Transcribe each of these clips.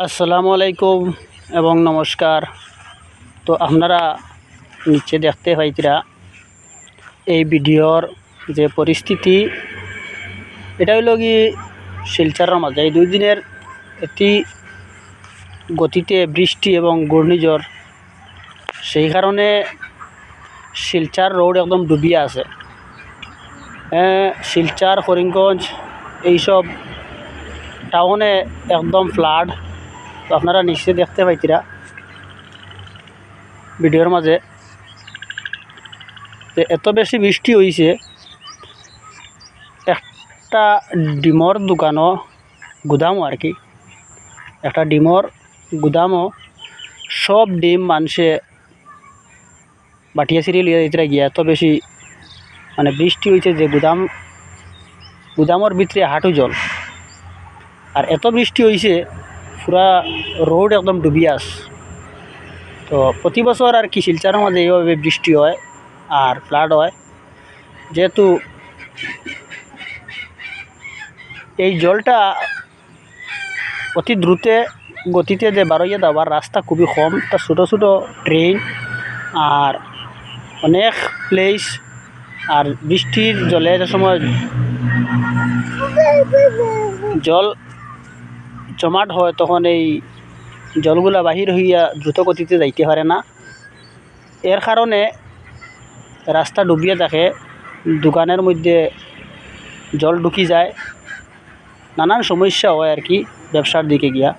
আসসালামু আলাইকুম এবং নমস্কার। তো আপনারা নিচে দেখতে পাইতরা এই ভিডিওর যে পরিস্থিতি, এটা হইল কি শিলচরের মাঝে এই 2 দিনের একটি গতিতে বৃষ্টি এবং ঘূর্ণিঝড়, সেই কারণে শিলচর রোড একদম ডুবিয়ে আছে। শিলচর, করিমগঞ্জ এইসব টাউনে একদম ফ্লাড। তো আপনারা নিশ্চয়ই দেখতে পাইতরা ভিডিওর মাঝে যে এত বেশি বৃষ্টি হয়েছে, একটা ডিমর দোকানও, গুদামও আর কি, একটা ডিমর গুদামও সব ডিম মানুষে বাটিয়া সিঁড়ি লিয়ে যেতে গিয়া এত বেশি মানে বৃষ্টি হয়েছে যে গুদামর ভিতরে হাঁটু জল। আর এত বৃষ্টি হয়েছে পুরা রোড একদম ডুবিয়ে আস। তো প্রতি বছর আর কি শিলচরের মাঝে এইভাবে বৃষ্টি হয় আর ফ্লাড হয়, যেহেতু এই জলটা অতি দ্রুত গতিতে যে বারোইয়া যাওয়ার রাস্তা খুবই কম, তা ছোটো ছোটো ট্রেন আর অনেক প্লেস। আর বৃষ্টির জলের সময় জল জমাট হয়, তখন এই জলগুলা বাহির হইয়া দ্রুত গতিতে যাইতে পারে না। এর কারণে রাস্তা ডুবিয়ে থাকে, দোকানের মধ্যে জল ঢুকি যায়, নানান সমস্যা হয় আর কি ব্যবসার দিকে গিয়া।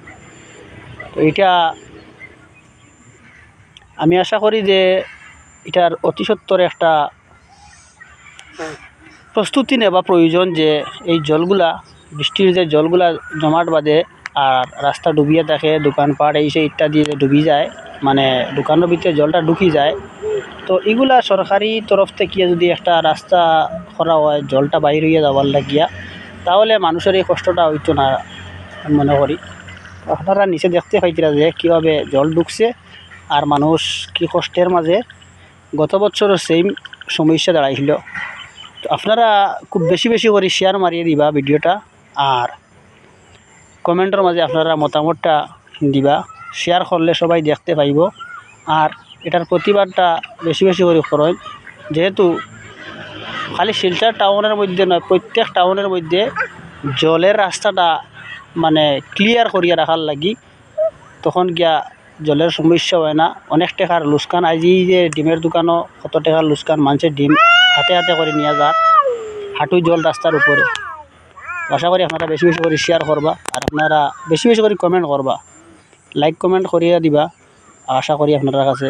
তো এটা আমি আশা করি যে এটার অতি সত্বর একটা প্রস্তুতি নেওয়া প্রয়োজন, যে এই জলগুলা, বৃষ্টির যে জলগুলা জমাট বাঁধে আর রাস্তা ডুবিয়ে থাকে, দোকানপাট এই সেই ইত্যাদি ডুবি যায়, মানে দোকানের ভিতরে জলটা ঢুকি যায়। তো এগুলা সরকারি তরফ থেকে যদি একটা রাস্তা করা হয় জলটা বাইর হইয়া যাওয়ার লাগিয়া, তাহলে মানুষের এই কষ্টটা হইতো না মনে করি। আপনারা নিচে দেখতে পাইতরা যে কীভাবে জল ঢুকছে আর মানুষ কি কষ্টের মাঝে। গত বছরও সেম সমস্যা দাঁড়াইছিল। তো আপনারা খুব বেশি বেশি করে শেয়ার মারিয়ে দিবা ভিডিওটা, আর কমেন্টের মাঝে আপনারা মতামতটা দিবা। শেয়ার করলে সবাই দেখতে পাইব, আর এটার প্রতিবাদটা বেশি বেশি করে করেন, যেহেতু খালি শিলচর টাউনের মধ্যে নয়, প্রত্যেক টাউনের মধ্যে জলের রাস্তাটা মানে ক্লিয়ার করিয়া রাখার লাগি, তখন গিয়া জলের সমস্যা হয় না। অনেক টাকার লুসকান, আজি যে ডিমের দোকানও কত টাকার লুসকান, মানুষের ডিম হাতে হাতে করে নিয়ে যার হাঁটু জল রাস্তার উপরে। আশা করি আপনারা বেশি বেশি করে শেয়ার করবা, আর আপনারা বেশি বেশি করে কমেন্ট করবা, লাইক কমেন্ট করিয়া দিবা। আশা করি আপনার কাছে